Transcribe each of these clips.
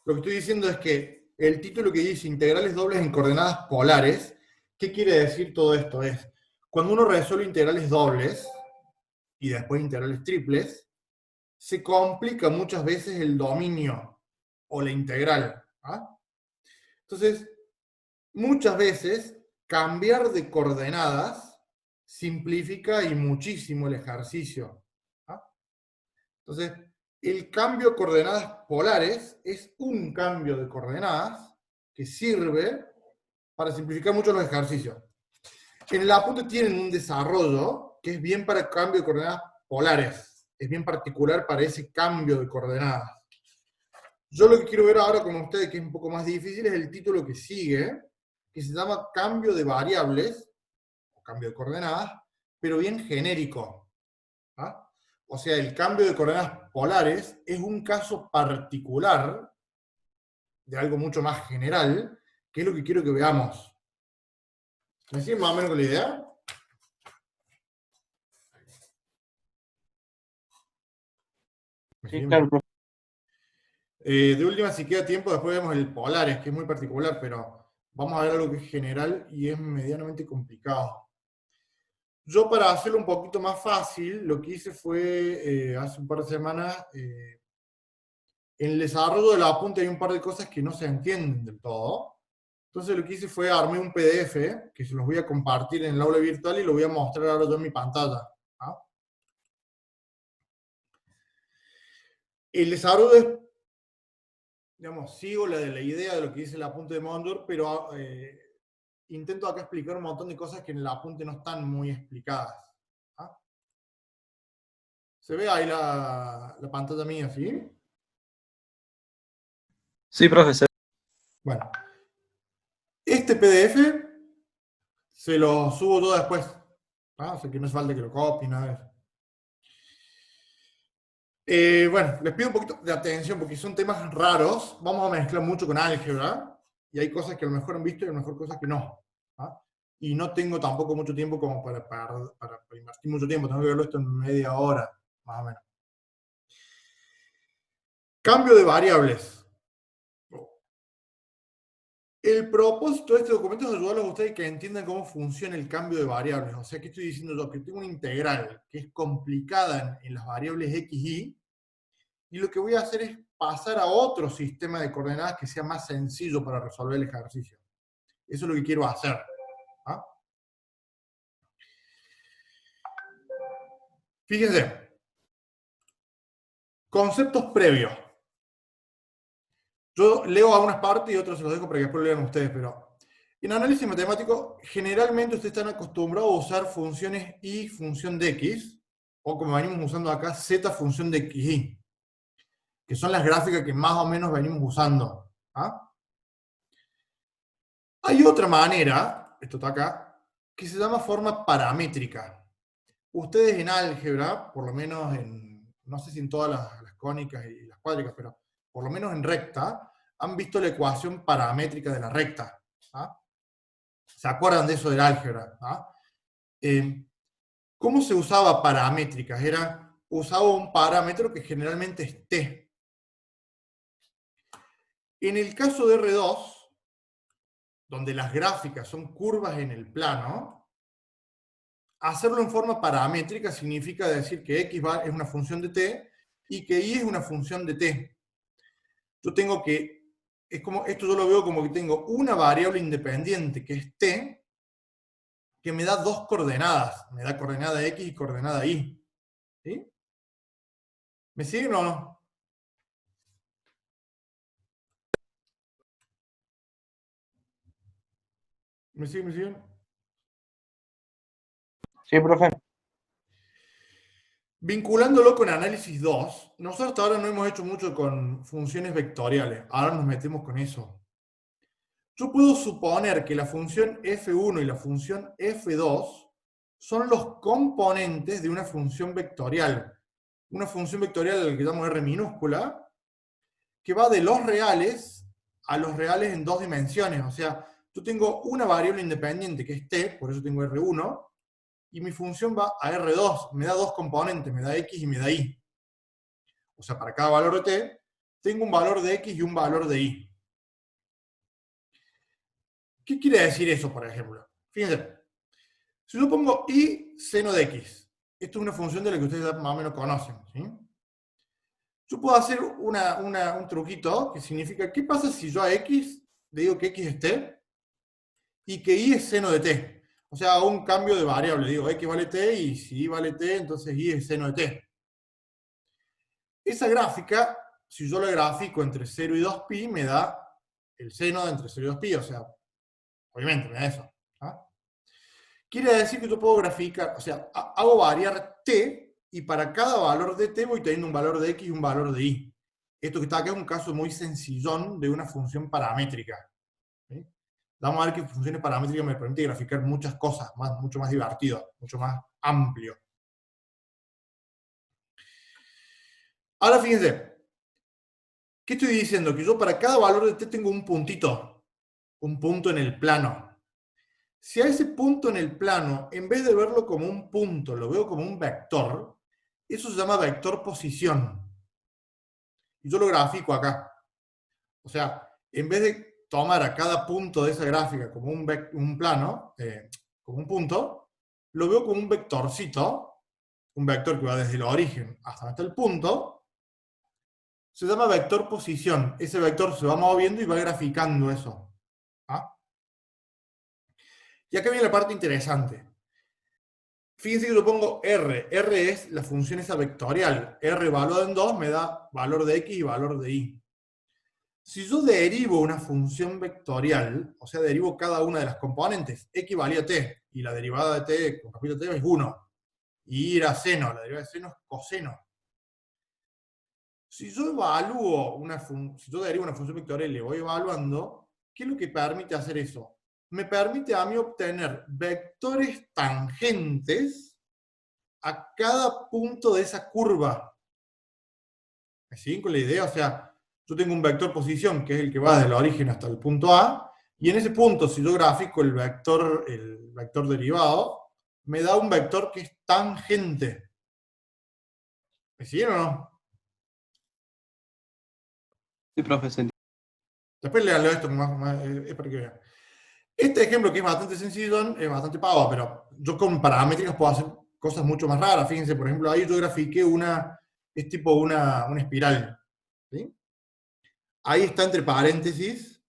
Lo que estoy diciendo es que el título que dice integrales dobles en coordenadas polares, ¿qué quiere decir todo esto? Es, cuando uno resuelve integrales dobles y después integrales triples, se complica muchas veces el dominio o la integral. ¿Ah? Entonces, muchas veces cambiar de coordenadas simplifica y muchísimo el ejercicio. ¿Ah? Entonces, el cambio de coordenadas polares es un cambio de coordenadas que sirve para simplificar mucho los ejercicios. En el apunte tienen un desarrollo que es bien para el cambio de coordenadas polares. Es bien particular para ese cambio de coordenadas. Yo lo que quiero ver ahora con ustedes, que es un poco más difícil, es el título que sigue, que se llama cambio de variables, o cambio de coordenadas, pero bien genérico. ¿Ah? O sea, el cambio de coordenadas polares es un caso particular de algo mucho más general, que es lo que quiero que veamos. ¿Me siguen más o menos con la idea? ¿Me Sí, siguen claro, bien? profe. De última, si queda tiempo, después vemos el polares, que es muy particular, pero vamos a ver algo que es general y es medianamente complicado. Yo, para hacerlo un poquito más fácil, lo que hice fue, hace un par de semanas, en el desarrollo del apunte hay un par de cosas que no se entienden del todo. Entonces lo que hice fue armé un PDF, que se los voy a compartir en el aula virtual y lo voy a mostrar ahora yo en mi pantalla. ¿Ah? El desarrollo es, digamos, sigo la idea de lo que dice el apunte de Mondor, pero intento acá explicar un montón de cosas que en el apunte no están muy explicadas. ¿Ah? ¿Se ve ahí la pantalla mía, sí? Sí, profesor. Bueno, este PDF se lo subo todo después. ¿Ah? O sea que no es falta que lo copie, nada de eso. Bueno, les pido un poquito de atención porque son temas raros. Vamos a mezclar mucho con álgebra y hay cosas que a lo mejor han visto y a lo mejor cosas que no. ¿Ah? Y no tengo tampoco mucho tiempo como para invertir mucho tiempo. Tengo que verlo esto en media hora, más o menos. Cambio de variables. El propósito de este documento es ayudarlos a ustedes que entiendan cómo funciona el cambio de variables. O sea, ¿qué estoy diciendo yo? Que tengo una integral que es complicada en las variables x, y lo que voy a hacer es pasar a otro sistema de coordenadas que sea más sencillo para resolver el ejercicio. Eso es lo que quiero hacer. ¿Ah? Fíjense, conceptos previos. Yo leo a unas partes y otras se los dejo para que después lo lean ustedes, pero en análisis matemático, generalmente ustedes están acostumbrados a usar funciones y función de x, o como venimos usando acá, z función de xy, que son las gráficas que más o menos venimos usando. ¿Ah? Hay otra manera, esto está acá, que se llama forma paramétrica. Ustedes en álgebra, por lo menos en, no sé si en todas las cónicas y las cuádricas, pero por lo menos en recta, han visto la ecuación paramétrica de la recta. ¿Ah? ¿Se acuerdan de eso del álgebra? ¿Ah? ¿Cómo se usaba paramétricas? Usaba un parámetro que generalmente es t. En el caso de R2, donde las gráficas son curvas en el plano, hacerlo en forma paramétrica significa decir que x es una función de t y que y es una función de t. Yo tengo que, es como, esto yo lo veo como que tengo una variable independiente que es t, que me da dos coordenadas, me da coordenada x y coordenada y. ¿Sí? ¿Me siguen o no? ¿Me siguen? ¿Me siguen? Sí, profe. Vinculándolo con análisis 2, nosotros hasta ahora no hemos hecho mucho con funciones vectoriales, ahora nos metemos con eso. Yo puedo suponer que la función f1 y la función f2 son los componentes de una función vectorial. Una función vectorial a la que llamo R minúscula, que va de los reales a los reales en dos dimensiones. O sea, yo tengo una variable independiente que es t, por eso tengo R1, y mi función va a R2, me da dos componentes, me da x y me da y. O sea, para cada valor de t, tengo un valor de X y un valor de Y. ¿Qué quiere decir eso, por ejemplo? Fíjense, si yo pongo Y seno de X, esto es una función de la que ustedes ya más o menos conocen, ¿sí? Yo puedo hacer un truquito que significa, ¿qué pasa si yo a X le digo que X es T y que Y es seno de T? O sea, hago un cambio de variable, digo X vale T y si Y vale T, entonces Y es seno de T. Esa gráfica, si yo la grafico entre 0 y 2pi, me da el seno de entre 0 y 2pi, o sea, obviamente me da eso. ¿Ah? Quiere decir que yo puedo graficar, o sea, hago variar t, y para cada valor de t voy teniendo un valor de x y un valor de y. Esto que está acá es un caso muy sencillón de una función paramétrica. ¿Sí? Vamos a ver que funciones paramétricas me permiten graficar muchas cosas, mucho más divertido, mucho más amplio. Ahora fíjense, ¿qué estoy diciendo? Que yo para cada valor de t tengo un puntito, un punto en el plano. Si a ese punto en el plano, en vez de verlo como un punto, lo veo como un vector, eso se llama vector posición. Y yo lo grafico acá. O sea, en vez de tomar a cada punto de esa gráfica como un plano, como un punto, lo veo como un vectorcito, un vector que va desde el origen hasta el punto. Se llama vector posición. Ese vector se va moviendo y va graficando eso. ¿Ah? Y acá viene la parte interesante. Fíjense que yo pongo R. R es la función esa vectorial. R evaluado en 2 me da valor de X y valor de Y. Si yo derivo una función vectorial, o sea, derivo cada una de las componentes, X valía T, y la derivada de T con respecto a T es 1. Y era seno, la derivada de seno es coseno. Si yo si yo derivo una función vectorial y le voy evaluando, ¿qué es lo que permite hacer eso? Me permite a mí obtener vectores tangentes a cada punto de esa curva. ¿Me siguen con la idea? O sea, yo tengo un vector posición, que es el que va desde el origen hasta el punto A, y en ese punto, si yo grafico el vector derivado, me da un vector que es tangente. ¿Me siguen o no? Sí, profe, se Después leanlo esto es para que vean. Este ejemplo, que es bastante sencillo, es bastante pavo, pero yo con paramétricas puedo hacer cosas mucho más raras. Fíjense, por ejemplo, ahí yo grafiqué es tipo una espiral. ¿Sí? Ahí está entre paréntesis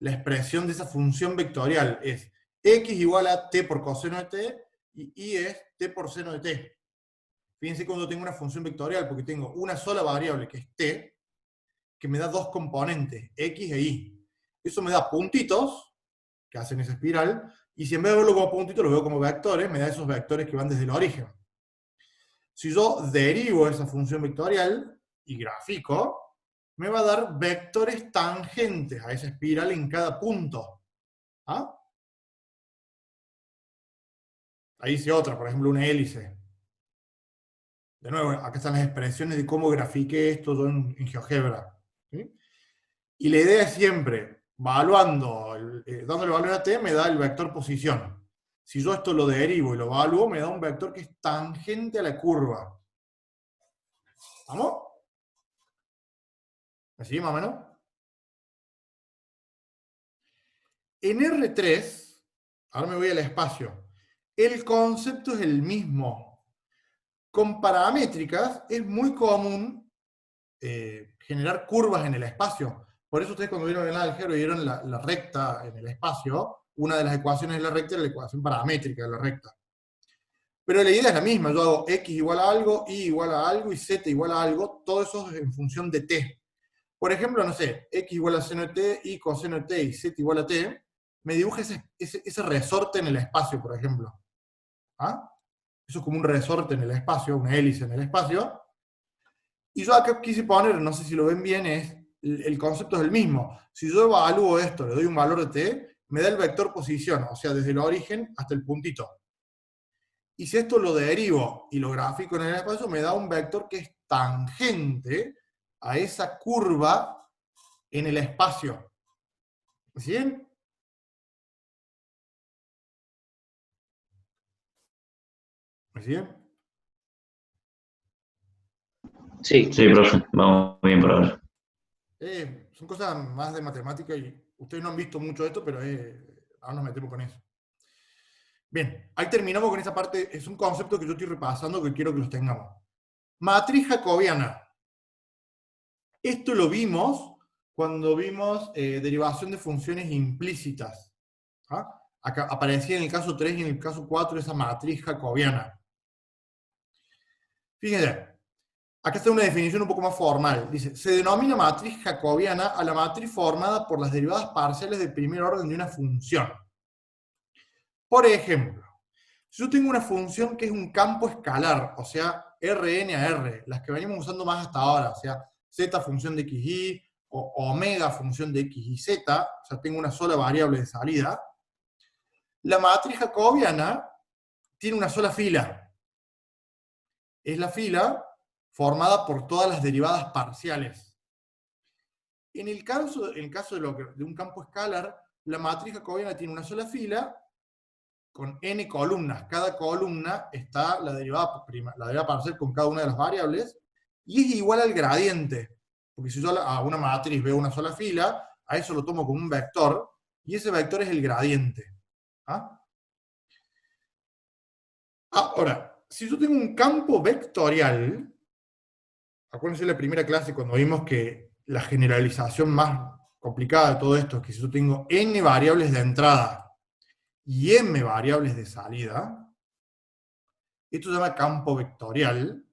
la expresión de esa función vectorial. Es x igual a t por coseno de t y y es t por seno de t. Fíjense cuando tengo una función vectorial, porque tengo una sola variable que es t, que me da dos componentes, x e y. Eso me da puntitos, que hacen esa espiral, y si en vez de verlo como puntitos, lo veo como vectores, me da esos vectores que van desde el origen. Si yo derivo esa función vectorial y grafico, me va a dar vectores tangentes a esa espiral en cada punto. ¿Ah? Ahí hice otra, por ejemplo, una hélice. De nuevo, acá están las expresiones de cómo grafiqué esto yo en GeoGebra. ¿Sí? Y la idea es siempre, dándole valor a t, me da el vector posición. Si yo esto lo derivo y lo evalúo, me da un vector que es tangente a la curva. ¿Vamos? ¿Así más o menos? En R3, ahora me voy al espacio, el concepto es el mismo. Con paramétricas es muy común generar curvas en el espacio. Por eso ustedes cuando vieron el álgebra y vieron la recta en el espacio, una de las ecuaciones de la recta era la ecuación paramétrica de la recta. Pero la idea es la misma, yo hago x igual a algo, y igual a algo, y z igual a algo, todo eso es en función de t. Por ejemplo, no sé, x igual a seno de t, y coseno de t, y z igual a t, me dibuja ese resorte en el espacio, por ejemplo. ¿Ah? Eso es como un resorte en el espacio, una hélice en el espacio. Y yo acá quise poner, no sé si lo ven bien, el concepto es el mismo. Si yo evalúo esto, le doy un valor de t, me da el vector posición, o sea, desde el origen hasta el puntito. Y si esto lo derivo y lo grafico en el espacio, me da un vector que es tangente a esa curva en el espacio. ¿Sí? ¿Sí? Sí, profe, vamos bien por ahora. Son cosas más de matemática y ustedes no han visto mucho esto, pero ahora nos metemos con eso. Bien, ahí terminamos con esa parte. Es un concepto que yo estoy repasando que quiero que los tengamos. Matriz jacobiana. Esto lo vimos cuando vimos derivación de funciones implícitas. ¿Ah? Acá aparecía en el caso 3 y en el caso 4 esa matriz jacobiana. Fíjense, acá está una definición un poco más formal. Dice, se denomina matriz jacobiana a la matriz formada por las derivadas parciales del primer orden de una función. Por ejemplo, si yo tengo una función que es un campo escalar, o sea, Rn a R, las que venimos usando más hasta ahora, o sea, z función de xy, o omega función de x y z, o sea, tengo una sola variable de salida, la matriz jacobiana tiene una sola fila. Es la fila formada por todas las derivadas parciales. En el caso de un campo escalar, la matriz jacobiana tiene una sola fila con n columnas. Cada columna está la derivada parcial con cada una de las variables, y es igual al gradiente. Porque si yo a una matriz veo una sola fila, a eso lo tomo como un vector, y ese vector es el gradiente. ¿Ah? Ahora, si yo tengo un campo vectorial, acuérdense de la primera clase cuando vimos que la generalización más complicada de todo esto es que si yo tengo n variables de entrada y m variables de salida, esto se llama campo vectorial.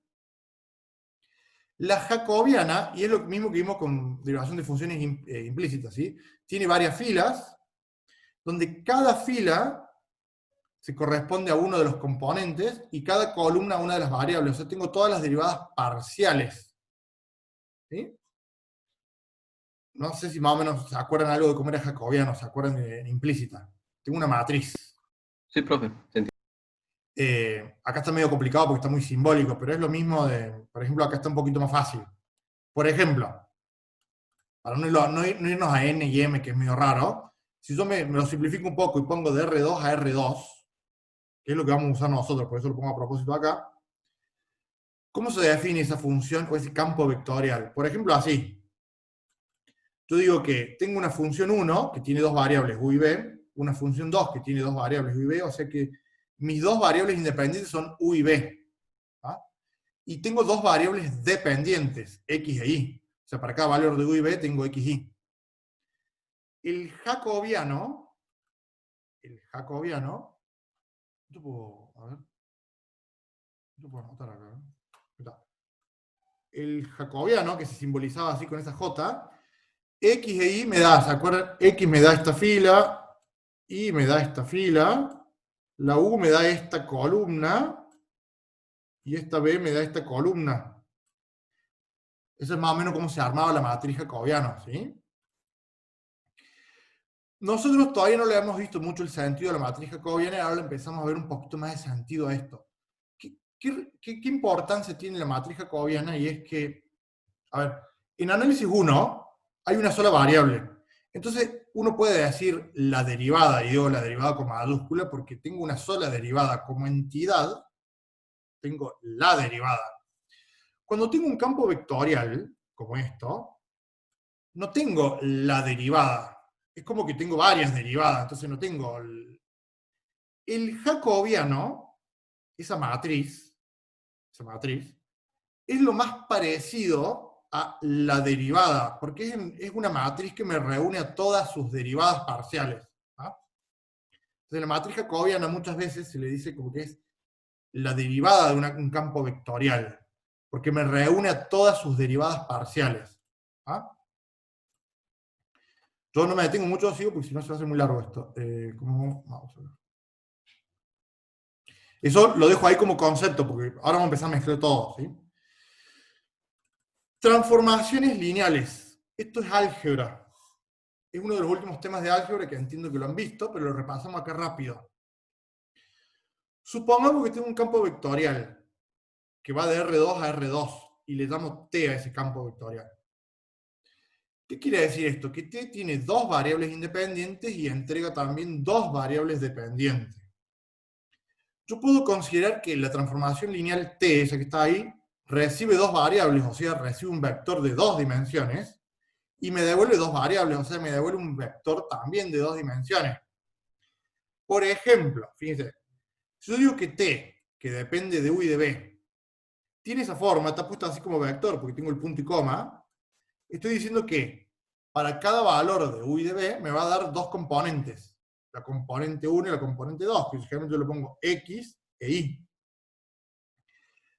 La jacobiana, y es lo mismo que vimos con derivación de funciones implícitas, ¿sí? Tiene varias filas, donde cada fila se corresponde a uno de los componentes y cada columna a una de las variables. O sea, tengo todas las derivadas parciales. ¿Sí? No sé si más o menos se acuerdan algo de cómo era jacobiano, se acuerdan de implícita. Tengo una matriz. Sí, profe. Acá está medio complicado porque está muy simbólico, pero es lo mismo por ejemplo, acá está un poquito más fácil. Por ejemplo, para no irnos a n y m, que es medio raro, si yo me lo simplifico un poco y pongo de R2 a R2, que es lo que vamos a usar nosotros, por eso lo pongo a propósito acá, ¿cómo se define esa función o ese campo vectorial? Por ejemplo, así. Yo digo que tengo una función 1 que tiene dos variables u y b, una función 2 que tiene dos variables u y b, o sea que mis dos variables independientes son u y b. ¿Ah? Y tengo dos variables dependientes, x e y. O sea, para cada valor de u y b tengo x, y. El jacobiano, yo puedo, a ver, yo puedo anotar acá. El jacobiano, que se simbolizaba así con esa j, x e y me da, ¿se acuerdan? X me da esta fila, y me da esta fila, la u me da esta columna, y esta b me da esta columna. Eso es más o menos cómo se armaba la matriz jacobiana, ¿sí? Nosotros todavía no le hemos visto mucho el sentido de la matriz jacobiana y ahora le empezamos a ver un poquito más de sentido a esto. ¿Qué importancia tiene la matriz jacobiana? Y es que, a ver, en análisis 1 hay una sola variable. Entonces uno puede decir la derivada, y digo la derivada con mayúscula porque tengo una sola derivada como entidad, tengo la derivada. Cuando tengo un campo vectorial, como esto, no tengo la derivada. Es como que tengo varias derivadas, entonces no tengo... El jacobiano, esa matriz, es lo más parecido a la derivada, porque es una matriz que me reúne a todas sus derivadas parciales. ¿Ah? Entonces la matriz jacobiana muchas veces se le dice como que es la derivada de un campo vectorial, porque me reúne a todas sus derivadas parciales. ¿Ah? Yo no me detengo mucho, sigo, porque si no se va a hacer muy largo esto. Vamos a ver. Eso lo dejo ahí como concepto, porque ahora vamos a empezar a mezclar todo. ¿Sí? Transformaciones lineales. Esto es álgebra. Es uno de los últimos temas de álgebra que entiendo que lo han visto, pero lo repasamos acá rápido. Supongamos que tengo un campo vectorial que va de R2 a R2 y le damos T a ese campo vectorial. ¿Qué quiere decir esto? Que T tiene dos variables independientes y entrega también dos variables dependientes. Yo puedo considerar que la transformación lineal T, esa que está ahí, recibe dos variables, o sea, recibe un vector de dos dimensiones, y me devuelve dos variables, o sea, me devuelve un vector también de dos dimensiones. Por ejemplo, fíjense, si yo digo que t, que depende de u y de b, tiene esa forma, está puesta así como vector, porque tengo el punto y coma, estoy diciendo que para cada valor de u y de b me va a dar dos componentes, la componente 1 y la componente 2, que generalmente yo le pongo x e y.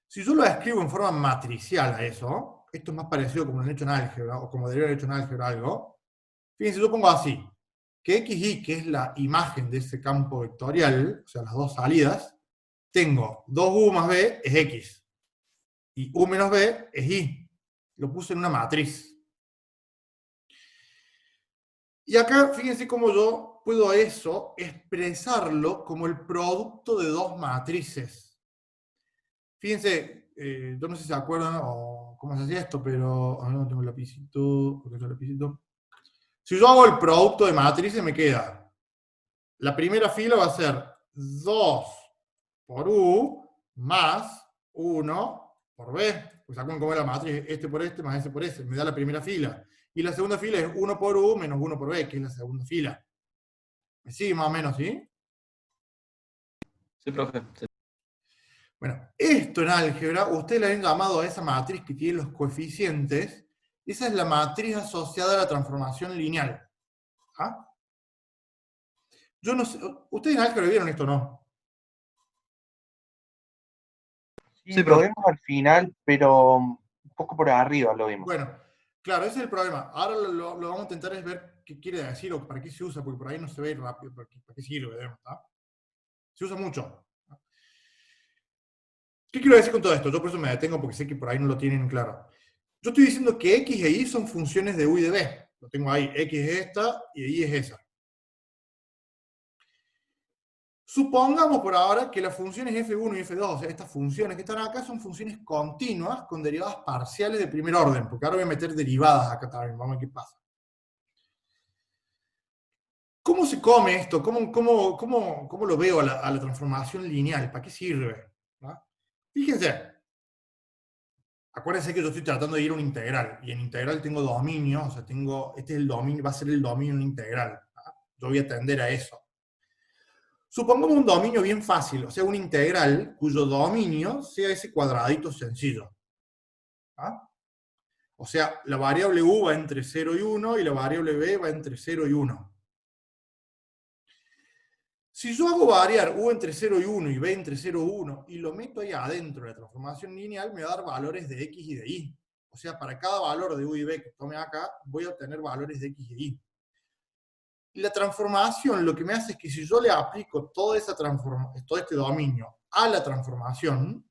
Si yo lo escribo en forma matricial a eso, esto es más parecido como lo han hecho en álgebra, o como debería haber hecho en álgebra algo, fíjense, yo pongo así, que x y, que es la imagen de ese campo vectorial, o sea, las dos salidas, tengo 2u más b es x, y u menos b es y. Lo puse en una matriz. Y acá, fíjense cómo yo puedo eso expresarlo como el producto de dos matrices. Fíjense, yo no sé si se acuerdan o cómo se hacía esto, pero a ver, no tengo el lapicito, porque tengo el lapicito. Si yo hago el producto de matrices, me queda, la primera fila va a ser 2 por u más 1 por b. Pues se acuerdan cómo es la matriz, este por este más ese por ese, me da la primera fila. Y la segunda fila es 1 por u menos 1 por b, que es la segunda fila. ¿Me sigue más o menos, sí? Sí, profe. Sí. Bueno, esto en álgebra, ustedes le han llamado a esa matriz que tiene los coeficientes, esa es la matriz asociada a la transformación lineal. ¿Ah? Yo no sé, ¿ustedes en álgebra vieron esto o no? Sí, Sí, lo profe. vimos al final, pero un poco por arriba lo vimos. Bueno, claro, ese es el problema. Ahora lo vamos a intentar es ver qué quiere decir o para qué se usa, porque por ahí no se ve rápido, para qué sirve, digamos, ¿tá? Se usa mucho. ¿Qué quiero decir con todo esto? Yo por eso me detengo, porque sé que por ahí no lo tienen claro. Yo estoy diciendo que x e y son funciones de u y de b. Lo tengo ahí, x es esta y y es esa. Supongamos por ahora que las funciones f1 y f2, o sea, estas funciones que están acá, son funciones continuas con derivadas parciales de primer orden, porque ahora voy a meter derivadas acá también, vamos a ver qué pasa. ¿Cómo se come esto? ¿Cómo lo veo a la transformación lineal? ¿Para qué sirve? ¿No? Fíjense, acuérdense que yo estoy tratando de ir a un integral, y en integral tengo dominio, o sea, este es el dominio, va a ser el dominio en integral. ¿No? Yo voy a tender a eso. Supongamos un dominio bien fácil, o sea, un integral cuyo dominio sea ese cuadradito sencillo. ¿Ah? O sea, la variable u va entre 0 y 1 y la variable b va entre 0 y 1. Si yo hago variar u entre 0 y 1 y b entre 0 y 1 y lo meto ahí adentro de la transformación lineal, me va a dar valores de x y de y. O sea, para cada valor de u y b que tome acá, voy a obtener valores de x y de y. Y la transformación lo que me hace es que si yo le aplico todo este dominio a la transformación,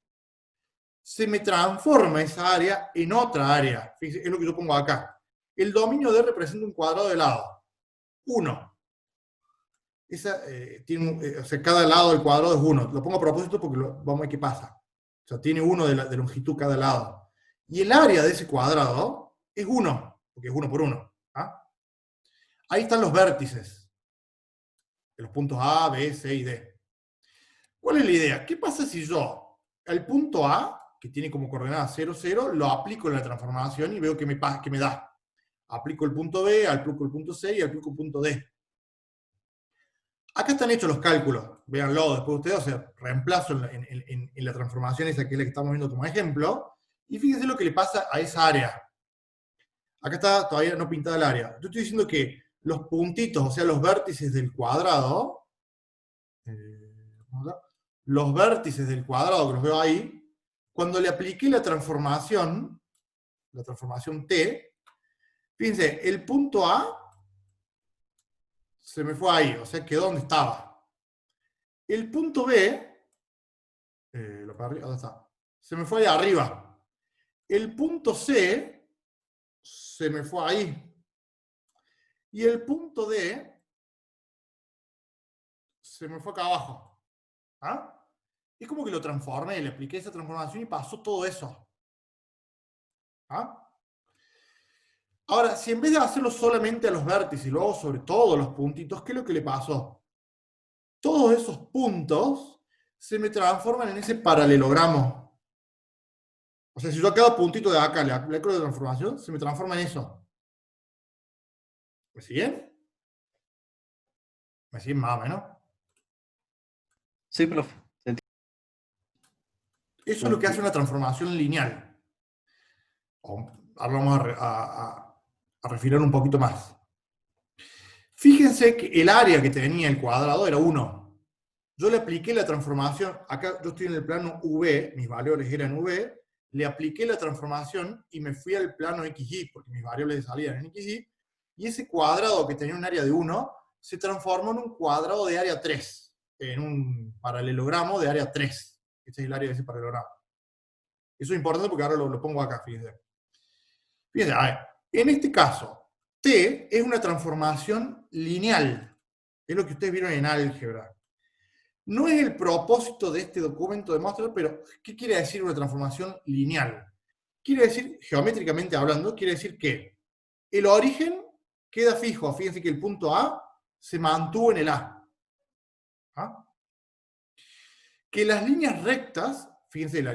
se me transforma esa área en otra área. Fíjense, es lo que yo pongo acá. El dominio D representa un cuadrado de lado. 1. O sea, cada lado del cuadrado es 1. Lo pongo a propósito porque vamos a ver qué pasa. O sea, tiene 1 de longitud cada lado. Y el área de ese cuadrado es 1, porque es 1 por 1. ¿Ah? Ahí están los vértices, de los puntos A, B, C y D. ¿Cuál es la idea? ¿Qué pasa si yo al punto A, que tiene como coordenada 0, 0, lo aplico en la transformación y veo qué me da? Aplico el punto B, aplico el punto C y aplico el punto D. Acá están hechos los cálculos, véanlo después ustedes, o sea, reemplazo en la transformación esa que es la que estamos viendo como ejemplo, y fíjense lo que le pasa a esa área. Acá está todavía no pintada el área. Yo estoy diciendo que los puntitos, o sea, los vértices del cuadrado, los vértices del cuadrado que los veo ahí, cuando le apliqué la transformación T, fíjense, el punto A se me fue ahí, o sea, quedó donde estaba. El punto B, ¿dónde está? Se me fue ahí arriba. El punto C se me fue ahí. Y el punto D se me fue acá abajo. ¿Ah? Es como que lo transformé, le apliqué esa transformación y pasó todo eso. ¿Ah? Ahora, si en vez de hacerlo solamente a los vértices y luego sobre todos los puntitos, ¿qué es lo que le pasó? Todos esos puntos se me transforman en ese paralelogramo. O sea, si yo a cada puntito de acá le aplico la transformación, se me transforma en eso. ¿Me siguen? ¿Me siguen más o menos? Sí, profe. Se entiende. Eso es lo que hace una transformación lineal. Ahora vamos a refinar un poquito más. Fíjense que el área que tenía el cuadrado era 1. Yo le apliqué la transformación, acá yo estoy en el plano V, mis valores eran V, le apliqué la transformación y me fui al plano XY, porque mis variables de salida eran XY, y ese cuadrado que tenía un área de 1 se transformó en un cuadrado de área 3, en un paralelogramo de área 3. Este es el área de ese paralelogramo. Eso es importante porque ahora lo pongo acá, fíjense. Fíjense, a ver, en este caso, T es una transformación lineal. Es lo que ustedes vieron en álgebra. No es el propósito de este documento demostrar, pero ¿qué quiere decir una transformación lineal? Quiere decir, geométricamente hablando, quiere decir que el origen queda fijo. Fíjense que el punto A se mantuvo en el A. ¿Ah? Que las líneas rectas, fíjense la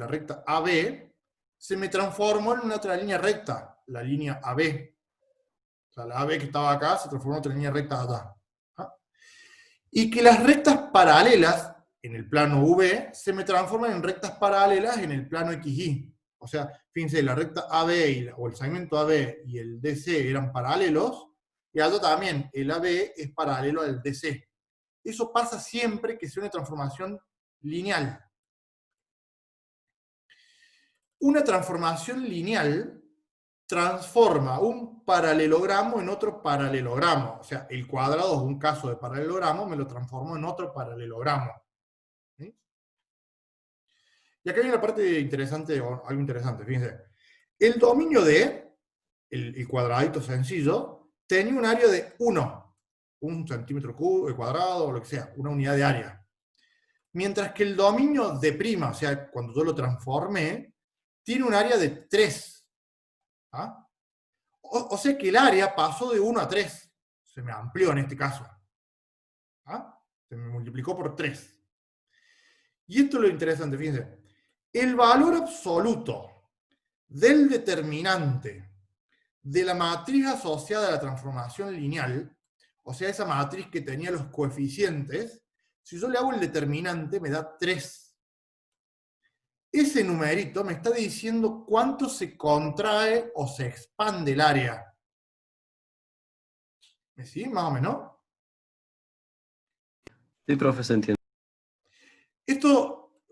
recta AB, se me transformó en una otra línea recta, la línea AB. O sea, la AB que estaba acá se transformó en otra línea recta acá. ¿Ah? Y que las rectas paralelas en el plano V se me transforman en rectas paralelas en el plano XY. O sea, fíjense, la recta AB o el segmento AB y el DC eran paralelos, y allá también el AB es paralelo al DC. Eso pasa siempre que sea una transformación lineal. Una transformación lineal transforma un paralelogramo en otro paralelogramo. O sea, el cuadrado es un caso de paralelogramo, me lo transformo en otro paralelogramo. ¿Sí? Y acá hay una parte interesante, o algo interesante, fíjense. El dominio de, el cuadradito sencillo, tenía un área de 1, un centímetro cuadrado, o lo que sea, una unidad de área. Mientras que el dominio de prima, o sea, cuando yo lo transformé, tiene un área de 3. ¿Ah? O sea que el área pasó de 1 a 3. Se me amplió en este caso. ¿Ah? Se me multiplicó por 3. Y esto es lo interesante, fíjense. El valor absoluto del determinante de la matriz asociada a la transformación lineal, o sea, esa matriz que tenía los coeficientes, si yo le hago el determinante me da 3. Ese numerito me está diciendo cuánto se contrae o se expande el área. ¿Me sigue más o menos? Sí, profe, se entiende. Esto,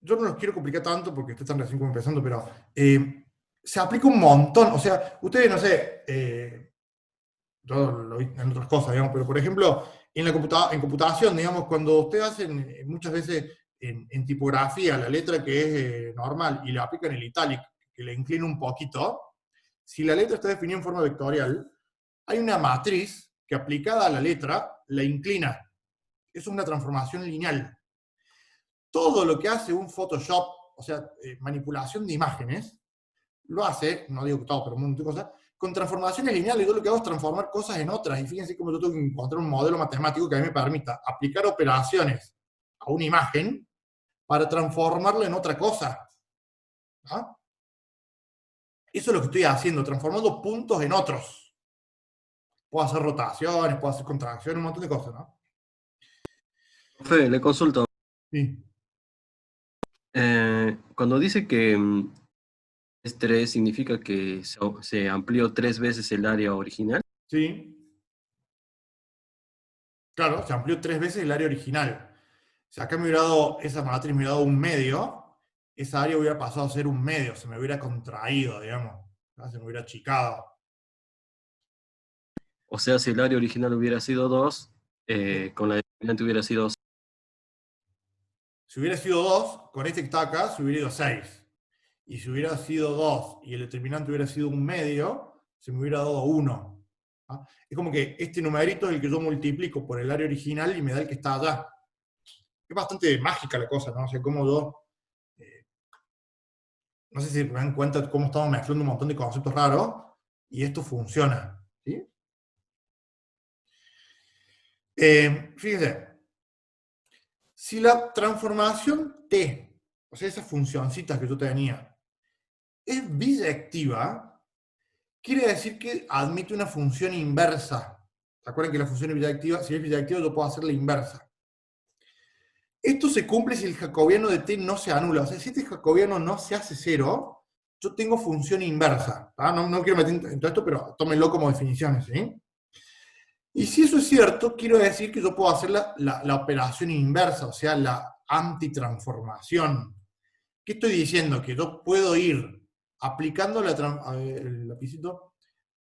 yo no los quiero complicar tanto porque ustedes están recién como empezando, pero se aplica un montón. O sea, ustedes, no sé, yo lo vi en otras cosas, digamos, pero por ejemplo, en computación, digamos, cuando ustedes hacen muchas veces en tipografía la letra que es normal y le aplican el italic, que le inclina un poquito, si la letra está definida en forma vectorial, hay una matriz que aplicada a la letra la inclina. Eso es una transformación lineal. Todo lo que hace un Photoshop, o sea, manipulación de imágenes, lo hace, no digo que todo, pero un montón de cosas, con transformaciones lineales. Yo lo que hago es transformar cosas en otras, y fíjense cómo yo tengo que encontrar un modelo matemático que a mí me permita aplicar operaciones a una imagen para transformarla en otra cosa. ¿Ah? Eso es lo que estoy haciendo, transformando puntos en otros. Puedo hacer rotaciones, puedo hacer contracciones, un montón de cosas, ¿no? Profe, le consulto. Sí. Cuando dice que es 3, ¿significa que se amplió 3 veces el área original? Sí. Claro, se amplió 3 veces el área original. Si acá me hubiera dado, esa matriz me hubiera dado un medio, esa área hubiera pasado a ser un medio, se me hubiera contraído, digamos, ¿no? Se me hubiera achicado. O sea, si el área original hubiera sido 2, con la determinante hubiera sido 6. Si hubiera sido 2, con este que está acá, se hubiera ido 6. Y si hubiera sido 2 y el determinante hubiera sido un medio, se me hubiera dado 1. ¿Ah? Es como que este numerito es el que yo multiplico por el área original y me da el que está allá. Es bastante mágica la cosa, ¿no? O sea, como yo... no sé si me dan cuenta de cómo estamos mezclando un montón de conceptos raros, y esto funciona. ¿Sí? Fíjense, si la transformación T, o sea, esas funcioncitas que yo tenía, es biyectiva, quiere decir que admite una función inversa. ¿Se acuerdan que la función es biyectiva? Si es biyectiva, yo puedo hacer la inversa. Esto se cumple si el jacobiano de t no se anula. O sea, si este jacobiano no se hace cero, yo tengo función inversa. No quiero meter en todo esto, pero tómenlo como definiciones, ¿sí? Y si eso es cierto, quiero decir que yo puedo hacer la operación inversa, o sea, la antitransformación. ¿Qué estoy diciendo? Que yo puedo ir aplicando el lapicito.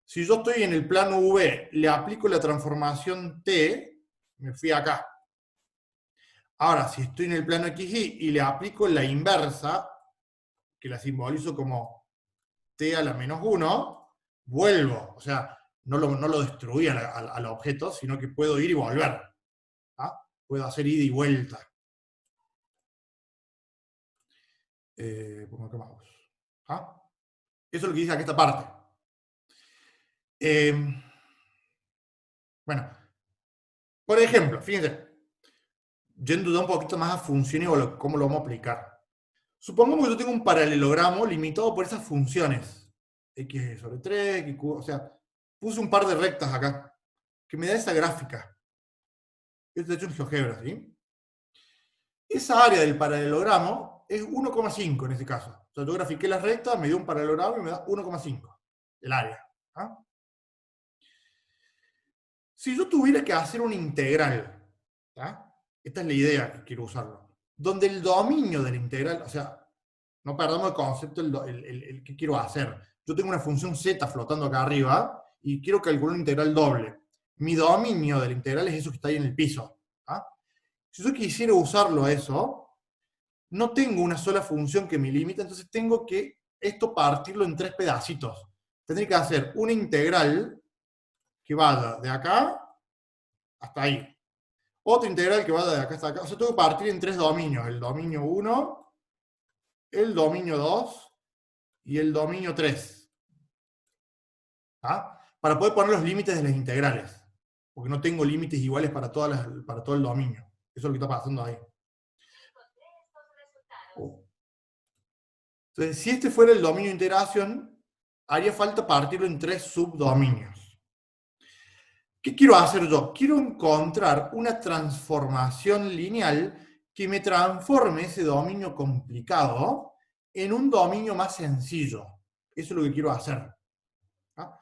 Si yo estoy en el plano V, le aplico la transformación T, me fui acá. Ahora, si estoy en el plano XY y le aplico la inversa, que la simbolizo como T a la menos 1, vuelvo. O sea, no lo destruí al objeto, sino que puedo ir y volver. ¿Ah? Puedo hacer ida y vuelta. Pongo acá mouse. ¿Ah? Eso es lo que dice aquí esta parte. Bueno, por ejemplo, fíjense, yendo ya un poquito más a funciones o cómo lo vamos a aplicar. Supongamos que yo tengo un paralelogramo limitado por esas funciones. X sobre 3, X, o sea, puse un par de rectas acá, que me da esa gráfica. Esto de hecho es GeoGebra, ¿sí? Esa área del paralelogramo es 1,5 en este caso. O sea, yo grafiqué las rectas, me dio un paralelogramo y me da 1,5 el área. ¿Ah? Si yo tuviera que hacer una integral, ¿ah? Esta es la idea que quiero usarlo, donde el dominio de la integral, o sea, no perdamos el concepto el que quiero hacer. Yo tengo una función z flotando acá arriba y quiero calcular una integral doble. Mi dominio de la integral es eso que está ahí en el piso. ¿Ah? Si yo quisiera usarlo a eso, no tengo una sola función que me limite, entonces tengo que esto partirlo en 3 pedacitos. Tendré que hacer una integral que vaya de acá hasta ahí. Otra integral que vaya de acá hasta acá. O sea, tengo que partir en 3 dominios. El dominio 1, el dominio 2 y el dominio 3. ¿Ah? Para poder poner los límites de las integrales. Porque no tengo límites iguales para todo el dominio. Eso es lo que está pasando ahí. Entonces, si este fuera el dominio de integración, haría falta partirlo en 3 subdominios. ¿Qué quiero hacer yo? Quiero encontrar una transformación lineal que me transforme ese dominio complicado en un dominio más sencillo. Eso es lo que quiero hacer. ¿Ah?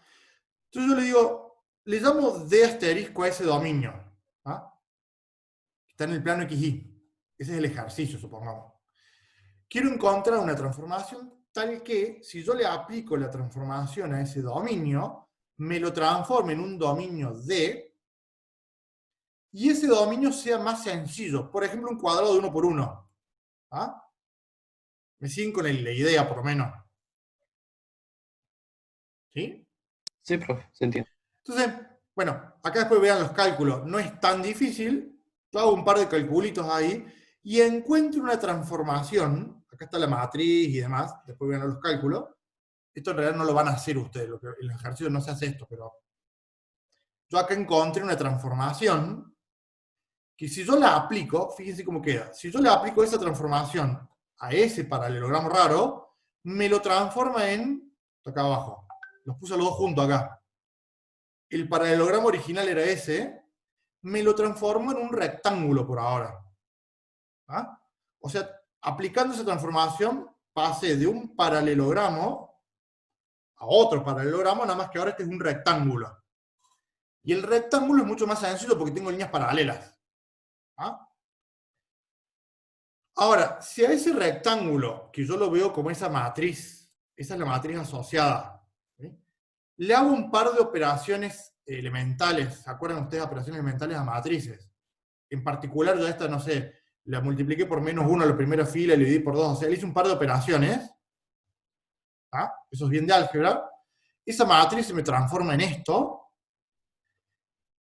Entonces yo le digo, le llamo D asterisco a ese dominio. ¿Ah? Está en el plano XY. Ese es el ejercicio, supongamos. Quiero encontrar una transformación tal que, si yo le aplico la transformación a ese dominio, me lo transforme en un dominio D, y ese dominio sea más sencillo. Por ejemplo, un cuadrado de 1 por 1. ¿Ah? ¿Me siguen con la idea, por lo menos? ¿Sí? Sí, profe, se entiende. Entonces, bueno, acá después vean los cálculos. No es tan difícil. Yo hago un par de calculitos ahí y encuentro una transformación. Acá está la matriz y demás. Después vean los cálculos. Esto en realidad no lo van a hacer ustedes. En el ejercicio no se hace esto, pero yo acá encontré una transformación que si yo la aplico, fíjense cómo queda. Si yo le aplico esa transformación a ese paralelogramo raro, me lo transforma en, acá abajo, los puse los dos juntos acá. El paralelogramo original era ese, me lo transformo en un rectángulo por ahora. ¿Ah? O sea, aplicando esa transformación, pasé de un paralelogramo a otro paralelogramo, nada más que ahora este es un rectángulo. Y el rectángulo es mucho más sencillo porque tengo líneas paralelas. ¿Ah? Ahora, si a ese rectángulo, que yo lo veo como esa matriz, esa es la matriz asociada, ¿sí? Le hago un par de operaciones elementales, ¿se acuerdan ustedes de operaciones elementales a matrices? En particular, yo esta, no sé, la multipliqué por -1 a la primera fila y le dividí por 2, o sea, le hice un par de operaciones, ¿ah? Eso es bien de álgebra, esa matriz se me transforma en esto,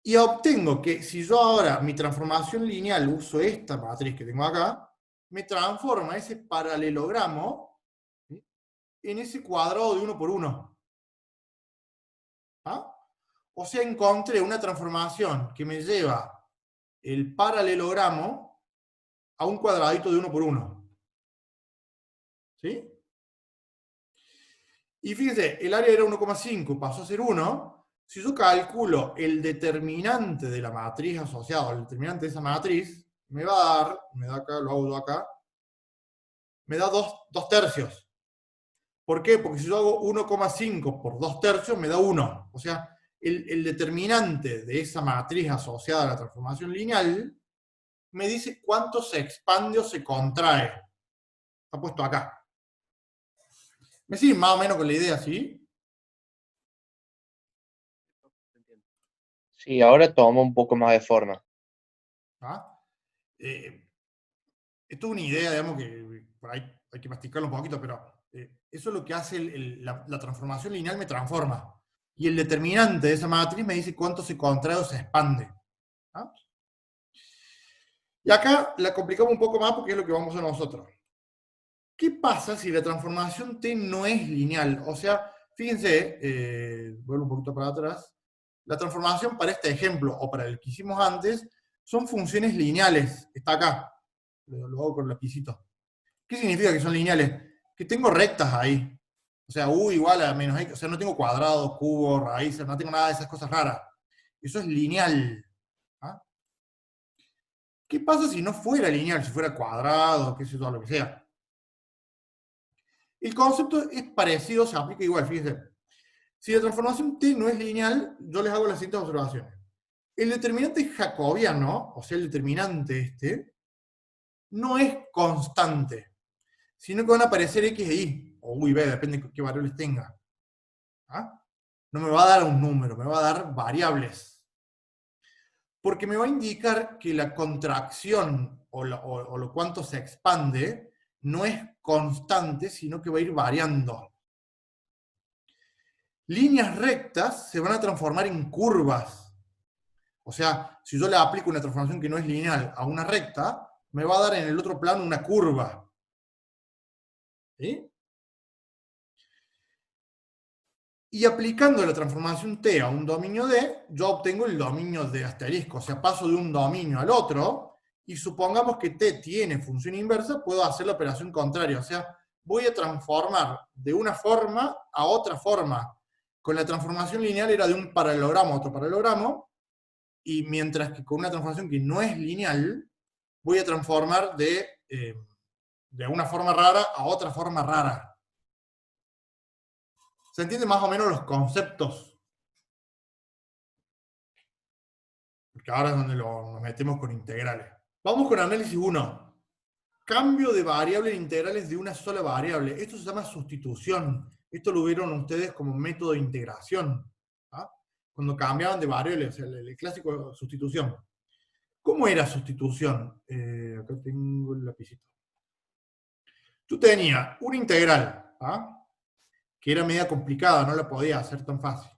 y obtengo que si yo ahora mi transformación lineal uso esta matriz que tengo acá, me transforma ese paralelogramo, ¿sí?, en ese cuadrado de 1 por 1. ¿Ah? O sea, encontré una transformación que me lleva el paralelogramo a un cuadradito de 1 por 1. ¿Sí? Y fíjense, el área era 1,5, pasó a ser 1. Si yo calculo el determinante de la matriz asociada, el determinante de esa matriz, me va a dar, me da acá, lo hago yo acá, me da 2 tercios. ¿Por qué? Porque si yo hago 1,5 por 2 tercios, me da 1. O sea, el determinante de esa matriz asociada a la transformación lineal me dice cuánto se expande o se contrae. Está puesto acá. ¿Me sigue más o menos con la idea, sí? Sí, ahora toma un poco más de forma. ¿Ah? Esto es una idea, digamos, que por ahí hay que masticarlo un poquito, pero eso es lo que hace la transformación lineal, me transforma. Y el determinante de esa matriz me dice cuánto se contrae o se expande. ¿Ah? Y acá la complicamos un poco más porque es lo que vamos a hacer nosotros. ¿Qué pasa si la transformación T no es lineal? O sea, fíjense, vuelvo un poquito para atrás, la transformación para este ejemplo o para el que hicimos antes son funciones lineales. Está acá. Lo hago con el lapicito. ¿Qué significa que son lineales? Que tengo rectas ahí. O sea, U igual a menos X. O sea, no tengo cuadrados, cubos, raíces, no tengo nada de esas cosas raras. Eso es lineal. ¿Ah? ¿Qué pasa si no fuera lineal? Si fuera cuadrado, qué sé yo, lo que sea. El concepto es parecido, se aplica igual, fíjense. Si la transformación T no es lineal, yo les hago las siguientes observaciones. El determinante jacobiano, o sea, el determinante este, no es constante, sino que van a aparecer X e Y, o U y B, depende de qué variables tenga. ¿Ah? No me va a dar un número, me va a dar variables. Porque me va a indicar que la contracción o lo cuánto se expande no es constante, sino que va a ir variando. Líneas rectas se van a transformar en curvas. O sea, si yo le aplico una transformación que no es lineal a una recta, me va a dar en el otro plano una curva. ¿Sí? Y aplicando la transformación T a un dominio D, yo obtengo el dominio de asterisco. O sea, paso de un dominio al otro, y supongamos que T tiene función inversa, puedo hacer la operación contraria. O sea, voy a transformar de una forma a otra forma. Con la transformación lineal era de un paralelogramo a otro paralelogramo, y mientras que con una transformación que no es lineal, voy a transformar de una forma rara a otra forma rara. ¿Se entienden más o menos los conceptos? Porque ahora es donde nos metemos con integrales. Vamos con análisis 1. Cambio de variable en integrales de una sola variable. Esto se llama sustitución. Esto lo vieron ustedes como método de integración. ¿Ah? Cuando cambiaban de variable, o sea, el clásico de sustitución. ¿Cómo era sustitución? Acá tengo el lapicito. Tú tenías una integral, ¿ah? Que era media complicada, no la podías hacer tan fácil.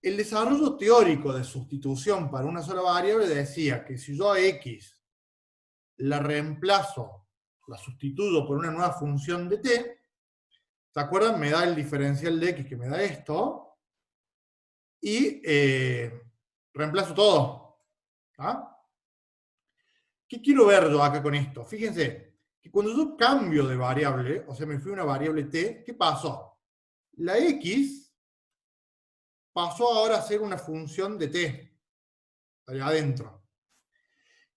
El desarrollo teórico de sustitución para una sola variable decía que si yo a x la reemplazo, la sustituyo por una nueva función de t, ¿se acuerdan? Me da el diferencial de x que me da esto, y reemplazo todo. ¿Ah? ¿Qué quiero ver yo acá con esto? Fíjense, que cuando yo cambio de variable, o sea, me fui a una variable t, ¿qué pasó? La x pasó ahora a ser una función de t, allá adentro.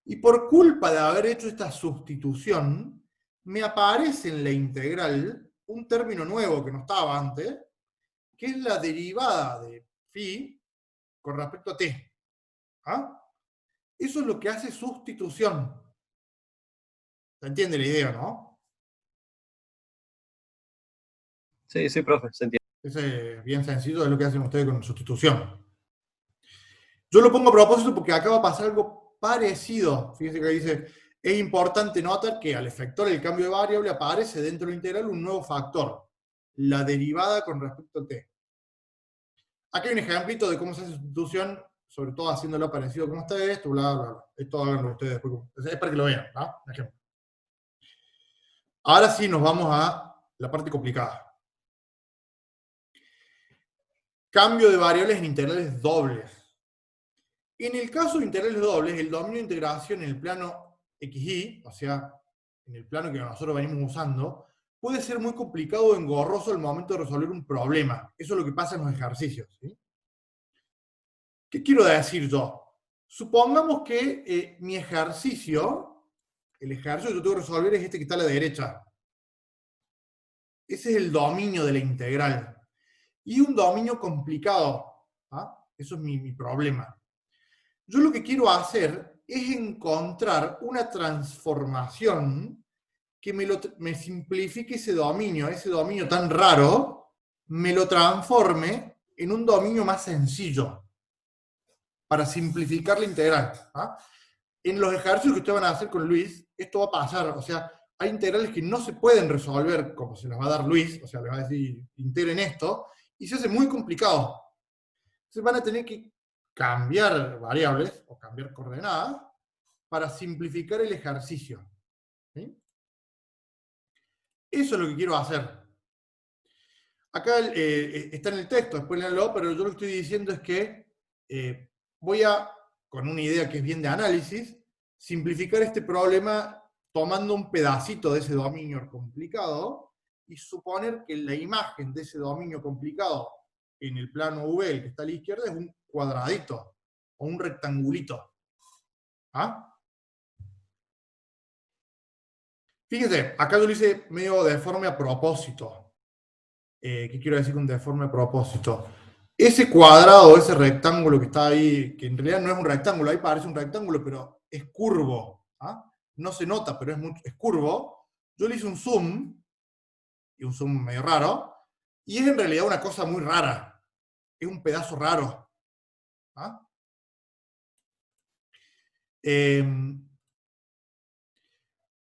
Y por culpa de haber hecho esta sustitución, me aparece en la integral un término nuevo que no estaba antes, que es la derivada de phi con respecto a t. ¿Ah? Eso es lo que hace sustitución. ¿Se entiende la idea, no? Sí, sí, profe, se entiende. Es bien sencillo, es lo que hacen ustedes con sustitución. Yo lo pongo a propósito porque acá va a pasar algo parecido. Fíjense que dice, es importante notar que al efectuar el cambio de variable aparece dentro de la integral un nuevo factor, la derivada con respecto a t. Aquí hay un ejemplito de cómo se hace sustitución, sobre todo haciéndolo parecido como ustedes, bla, bla, bla. Esto háganlo ustedes después. Es para que lo vean, ¿no? Ejemplo. Ahora sí nos vamos a la parte complicada. Cambio de variables en integrales dobles. En el caso de integrales dobles, el dominio de integración en el plano xy, o sea, en el plano que nosotros venimos usando, puede ser muy complicado o engorroso al momento de resolver un problema. Eso es lo que pasa en los ejercicios. ¿Sí? ¿Qué quiero decir yo? Supongamos que mi ejercicio, el ejercicio que yo tengo que resolver es este que está a la derecha. Ese es el dominio de la integral. Y un dominio complicado. ¿Ah? Eso es mi problema. Yo lo que quiero hacer es encontrar una transformación que me simplifique ese dominio tan raro, me lo transforme en un dominio más sencillo, para simplificar la integral. ¿Ah? En los ejercicios que ustedes van a hacer con Luis, esto va a pasar, o sea, hay integrales que no se pueden resolver como se las va a dar Luis, o sea, les va a decir, integren esto, y se hace muy complicado. Entonces van a tener que cambiar variables, o cambiar coordenadas, para simplificar el ejercicio. ¿Sí? Eso es lo que quiero hacer. Acá está en el texto, después léanlo, pero yo lo que estoy diciendo es que voy a, con una idea que es bien de análisis, simplificar este problema tomando un pedacito de ese dominio complicado y suponer que la imagen de ese dominio complicado en el plano V, el que está a la izquierda, es un cuadradito o un rectangulito. ¿Ah? Fíjense, acá yo lo hice medio deforme a propósito. ¿Qué quiero decir con deforme a propósito? Ese cuadrado, ese rectángulo que está ahí, que en realidad no es un rectángulo, ahí parece un rectángulo, pero es curvo. ¿Ah? No se nota, pero es curvo. Yo le hice un zoom, y un zoom medio raro, y es en realidad una cosa muy rara. Es un pedazo raro. ¿Ah?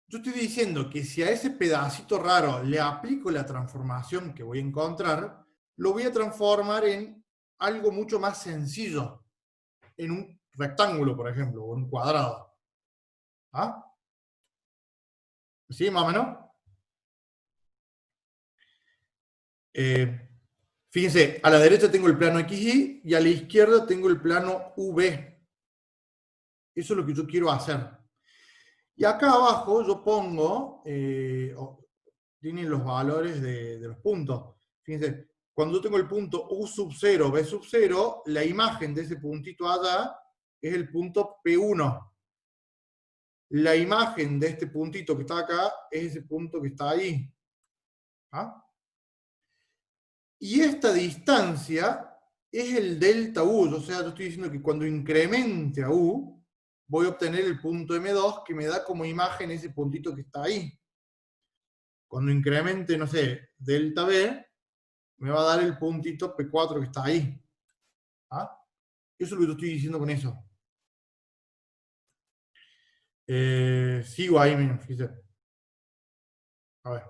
Yo estoy diciendo que si a ese pedacito raro le aplico la transformación que voy a encontrar, lo voy a transformar en algo mucho más sencillo, en un rectángulo, por ejemplo, o en un cuadrado. ¿Ah? ¿Sí, más o menos? Fíjense, a la derecha tengo el plano XY y a la izquierda tengo el plano V. Eso es lo que yo quiero hacer. Y acá abajo yo pongo, tienen los valores de los puntos. Fíjense, cuando yo tengo el punto U sub 0, B sub 0, la imagen de ese puntito allá es el punto P1. La imagen de este puntito que está acá es ese punto que está ahí. ¿Ah? Y esta distancia es el delta U. O sea, yo estoy diciendo que cuando incremente a U, voy a obtener el punto M2 que me da como imagen ese puntito que está ahí. Cuando incremente, no sé, delta B, me va a dar el puntito P4 que está ahí. ¿Ah? Eso es lo que yo estoy diciendo con eso. Sigo ahí, fíjense. A ver.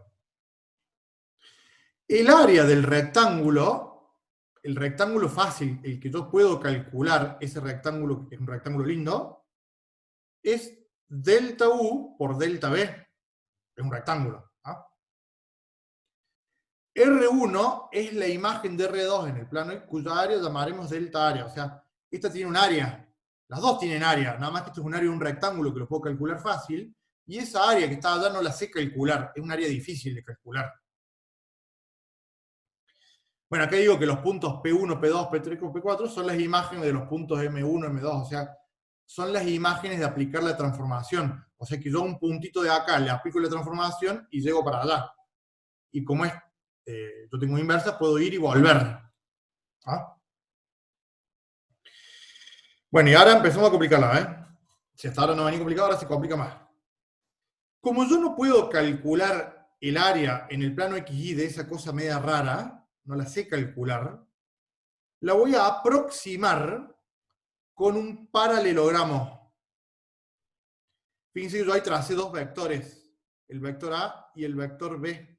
El área del rectángulo, el rectángulo fácil, el que yo puedo calcular, ese rectángulo, que es un rectángulo lindo, es delta U por delta B. Es un rectángulo. ¿Ah? R1 es la imagen de R2 en el plano cuya área llamaremos delta área. O sea, esta tiene un área. Las dos tienen área, nada más que esto es un área de un rectángulo que lo puedo calcular fácil, y esa área que está allá no la sé calcular, es un área difícil de calcular. Bueno, acá digo que los puntos P1, P2, P3 y P4 son las imágenes de los puntos M1, M2, o sea, son las imágenes de aplicar la transformación. O sea que yo a un puntito de acá le aplico la transformación y llego para allá. Y como yo tengo inversa, puedo ir y volver. ¿Ah? Bueno, y ahora empezamos a complicarla, ¿eh? Si hasta ahora no venía complicado, ahora se complica más. Como yo no puedo calcular el área en el plano XY de esa cosa media rara, no la sé calcular, la voy a aproximar con un paralelogramo. Fíjense que yo ahí tracé dos vectores, el vector A y el vector B.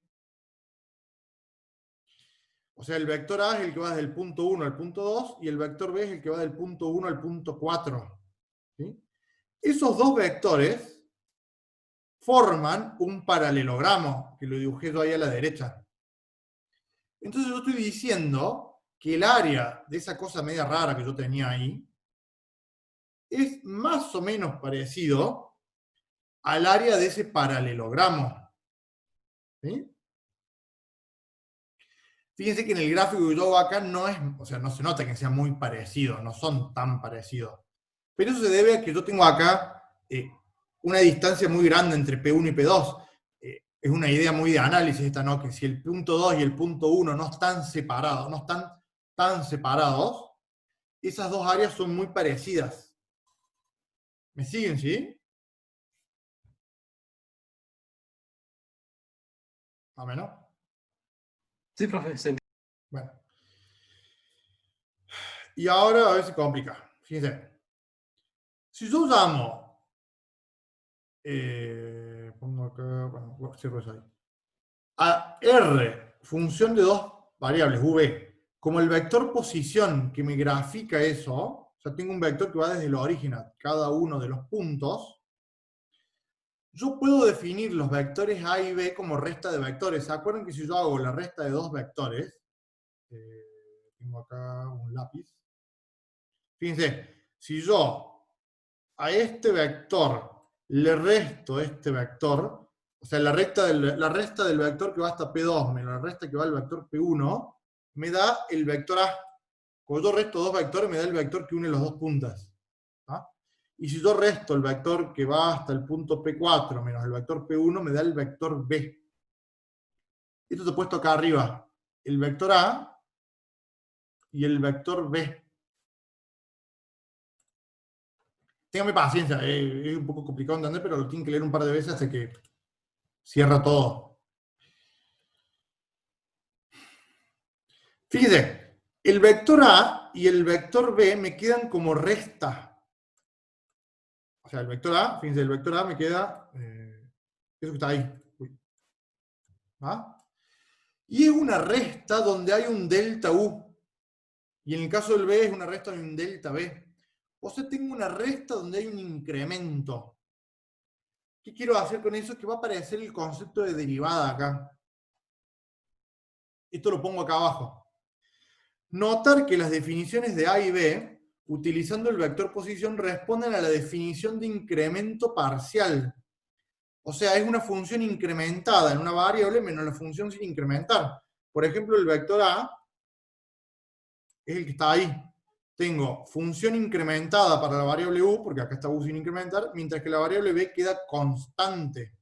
O sea, el vector A es el que va del punto 1 al punto 2 y el vector B es el que va del punto 1 al punto 4. ¿Sí? Esos dos vectores forman un paralelogramo, que lo dibujé yo ahí a la derecha. Entonces yo estoy diciendo que el área de esa cosa media rara que yo tenía ahí es más o menos parecido al área de ese paralelogramo. ¿Sí? Fíjense que en el gráfico que yo hago acá no es, o sea, no se nota que sean muy parecidos, no son tan parecidos. Pero eso se debe a que yo tengo acá una distancia muy grande entre P1 y P2. Es una idea muy de análisis esta, ¿no? Que si el punto 2 y el punto 1 no están separados, no están tan separados, esas dos áreas son muy parecidas. ¿Me siguen, sí? ¿Más o menos? Sí, profe, se entiende. Bueno. Y ahora a ver si complica. Fíjense. Si yo llamo, pongo acá, bueno, cierro eso ahí, a R, función de dos variables, V, como el vector posición que me grafica eso, o sea, tengo un vector que va desde el origen a cada uno de los puntos, yo puedo definir los vectores A y B como resta de vectores. ¿Se acuerdan que si yo hago la resta de dos vectores, tengo acá un lápiz, fíjense, si yo a este vector le resto este vector, o sea, la resta del vector que va hasta P2 menos la resta que va al vector P1, me da el vector A. Cuando yo resto dos vectores, me da el vector que une las dos puntas. ¿Ah? Y si yo resto el vector que va hasta el punto P4 menos el vector P1, me da el vector B. Esto te he puesto acá arriba. El vector A y el vector B. Téngame paciencia, es un poco complicado de entender, pero lo tienen que leer un par de veces hasta que cierra todo. Fíjese, el vector A y el vector B me quedan como resta. O sea, el vector A, fíjense, el vector A me queda, eso que está ahí. Uy. ¿Ah? Y es una resta donde hay un delta U. Y en el caso del B es una resta donde hay un delta B. O sea, tengo una resta donde hay un incremento. ¿Qué quiero hacer con eso? Que va a aparecer el concepto de derivada acá. Esto lo pongo acá abajo. Notar que las definiciones de A y B, utilizando el vector posición, responden a la definición de incremento parcial. O sea, es una función incrementada en una variable menos la función sin incrementar. Por ejemplo, el vector A es el que está ahí. Tengo función incrementada para la variable U, porque acá está U sin incrementar, mientras que la variable B queda constante.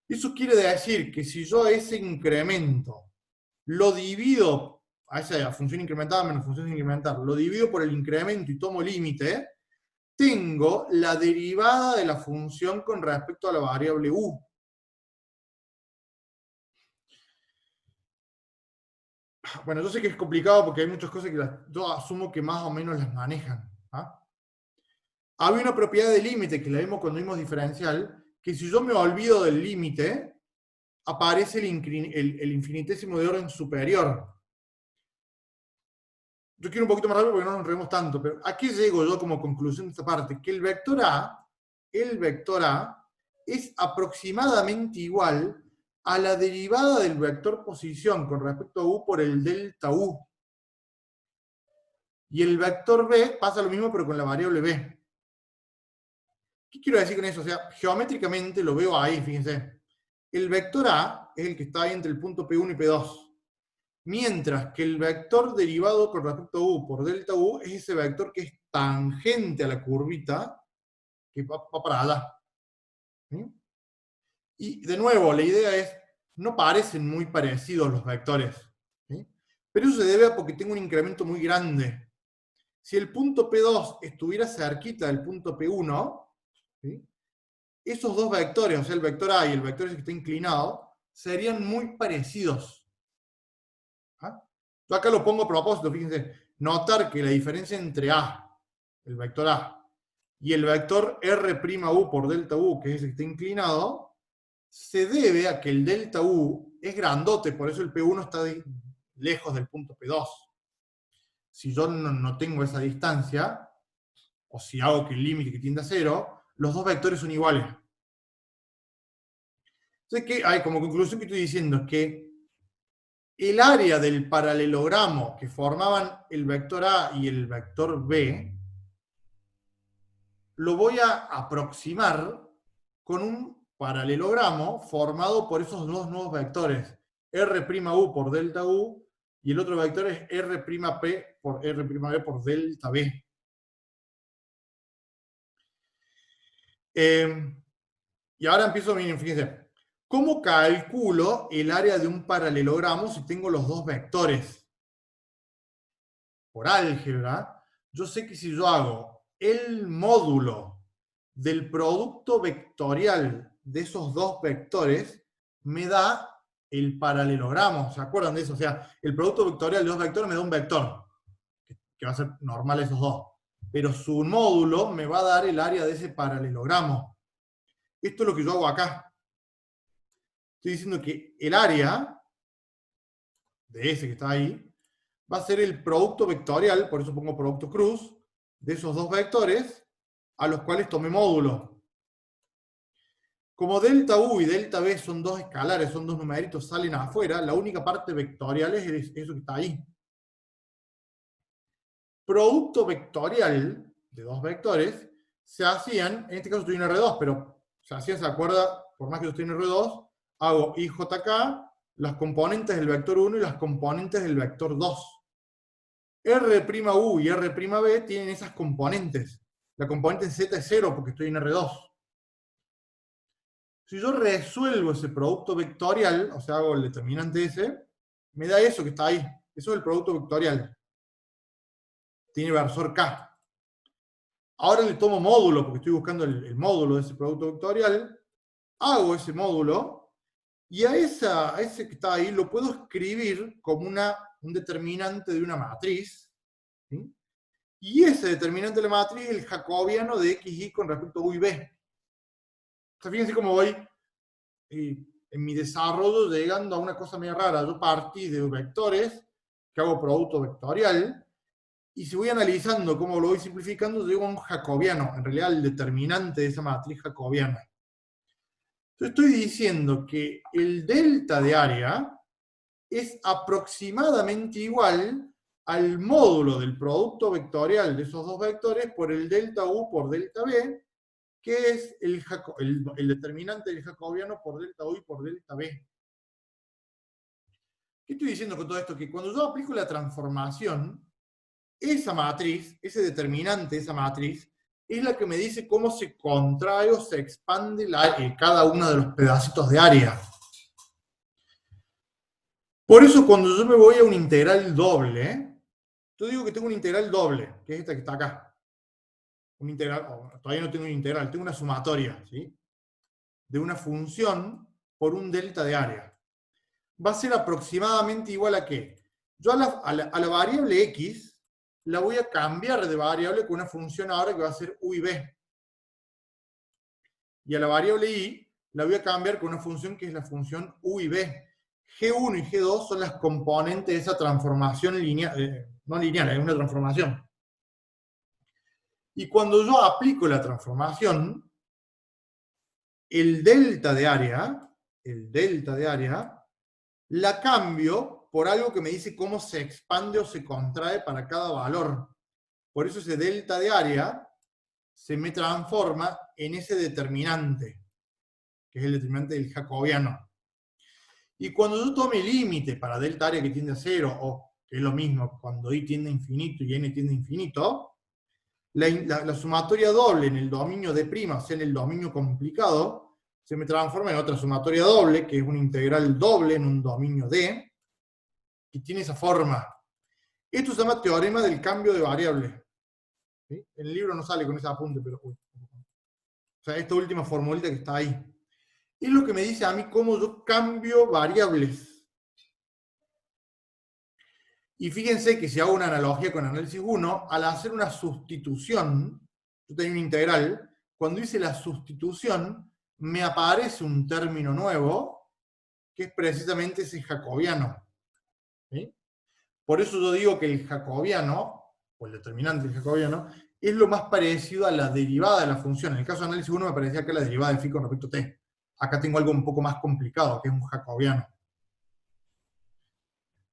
Eso quiere decir que si yo a ese incremento lo divido, a esa función incrementada menos función sin incrementar, lo divido por el incremento y tomo límite, tengo la derivada de la función con respecto a la variable U. Bueno, yo sé que es complicado porque hay muchas cosas que yo asumo que más o menos las manejan. ¿Ah? Había una propiedad de límite que la vimos cuando vimos diferencial, que si yo me olvido del límite, aparece el infinitésimo de orden superior. Yo quiero un poquito más rápido porque no nos enredemos tanto, pero ¿a qué llego yo como conclusión de esta parte? Que el vector A es aproximadamente igual a la derivada del vector posición con respecto a U por el delta U. Y el vector B pasa lo mismo pero con la variable B. ¿Qué quiero decir con eso? O sea, geométricamente lo veo ahí, fíjense. El vector A es el que está ahí entre el punto P1 y P2. Mientras que el vector derivado con respecto a U por delta U es ese vector que es tangente a la curvita que va para allá. ¿Sí? Y de nuevo, la idea es, no parecen muy parecidos los vectores. ¿Sí? Pero eso se debe a porque tengo un incremento muy grande. Si el punto P2 estuviera cerquita del punto P1, ¿sí? Esos dos vectores, o sea, el vector A y el vector que está inclinado, serían muy parecidos. ¿Ah? Yo acá lo pongo a propósito, fíjense, notar que la diferencia entre A, el vector A, y el vector R'U por delta U, que es el que está inclinado, se debe a que el delta U es grandote, por eso el P1 está lejos del punto P2. Si yo no tengo esa distancia, o si hago que el límite que tiende a 0, los dos vectores son iguales. Entonces, como conclusión que estoy diciendo es que el área del paralelogramo que formaban el vector A y el vector B, lo voy a aproximar con un paralelogramo formado por esos dos nuevos vectores, R'U por delta U y el otro vector es R'P por R'B por delta B. Y ahora empiezo, miren, fíjense. ¿Cómo calculo el área de un paralelogramo si tengo los dos vectores? Por álgebra, yo sé que si yo hago el módulo del producto vectorial de esos dos vectores, me da el paralelogramo. ¿Se acuerdan de eso? O sea, el producto vectorial de dos vectores me da un vector, que va a ser normal esos dos. Pero su módulo me va a dar el área de ese paralelogramo. Esto es lo que yo hago acá. Estoy diciendo que el área de ese que está ahí va a ser el producto vectorial, por eso pongo producto cruz, de esos dos vectores a los cuales tomé módulo. Como delta U y delta B son dos escalares, son dos numeritos, salen afuera, la única parte vectorial es eso que está ahí. Producto vectorial de dos vectores se hacían, en este caso estoy en R2, pero se hacían, ¿se acuerda? Por más que yo esté en R2, hago IJK, las componentes del vector 1 y las componentes del vector 2. R'U y R'B tienen esas componentes. La componente Z es 0 porque estoy en R2. Si yo resuelvo ese producto vectorial, o sea, hago el determinante ese, me da eso que está ahí. Eso es el producto vectorial. Tiene versor K. Ahora le tomo módulo, porque estoy buscando el módulo de ese producto vectorial. Hago ese módulo, y a ese que está ahí lo puedo escribir como un determinante de una matriz. ¿Sí? Y ese determinante de la matriz es el jacobiano de x, y con respecto a u y b. Entonces, fíjense cómo voy en mi desarrollo llegando a una cosa medio rara. Yo partí de vectores, que hago producto vectorial, y si voy analizando cómo lo voy simplificando, llego a un jacobiano, en realidad el determinante de esa matriz jacobiana. Entonces estoy diciendo que el delta de área es aproximadamente igual al módulo del producto vectorial de esos dos vectores por el delta U por delta B, que es el determinante del jacobiano por delta U y por delta B. ¿Qué estoy diciendo con todo esto? Que cuando yo aplico la transformación, esa matriz, ese determinante de esa matriz, es la que me dice cómo se contrae o se expande cada uno de los pedacitos de área. Por eso cuando yo me voy a un integral doble, yo digo que tengo un integral doble, que es esta que está acá. Un integral, todavía no tengo un integral, tengo una sumatoria, ¿sí? De una función por un delta de área. Va a ser aproximadamente igual a ¿qué? Yo a la variable x la voy a cambiar de variable con una función ahora que va a ser u y b. Y a la variable y la voy a cambiar con una función que es la función u y b. G1 y G2 son las componentes de esa transformación lineal, no lineal, es una transformación. Y cuando yo aplico la transformación, el delta de área, la cambio por algo que me dice cómo se expande o se contrae para cada valor. Por eso ese delta de área se me transforma en ese determinante, que es el determinante del jacobiano. Y cuando yo tome límite para delta área que tiende a 0, o que es lo mismo, cuando i tiende a infinito y n tiende a infinito, la sumatoria doble en el dominio D', o sea, en el dominio complicado, se me transforma en otra sumatoria doble, que es una integral doble en un dominio D, que tiene esa forma. Esto se llama teorema del cambio de variable. ¿Sí? En el libro no sale con ese apunte, pero... o sea, esta última formulita que está ahí. Es lo que me dice a mí cómo yo cambio variables. Y fíjense que si hago una analogía con análisis 1, al hacer una sustitución, yo tengo una integral, cuando hice la sustitución, me aparece un término nuevo, que es precisamente ese jacobiano. ¿Sí? Por eso yo digo que el jacobiano, o el determinante del jacobiano, es lo más parecido a la derivada de la función. En el caso de análisis 1 me parecía que la derivada de phi con respecto a t. Acá tengo algo un poco más complicado, que es un jacobiano.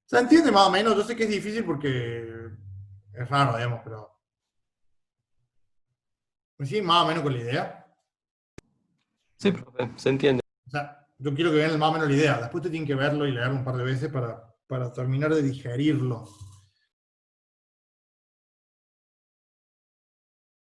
¿Se entiende más o menos? Yo sé que es difícil porque es raro, digamos, pero... ¿Sí? Más o menos con la idea. Sí, profe, se entiende. O sea, yo quiero que vean más o menos la idea. Después te tienen que verlo y leerlo un par de veces para para terminar de digerirlo.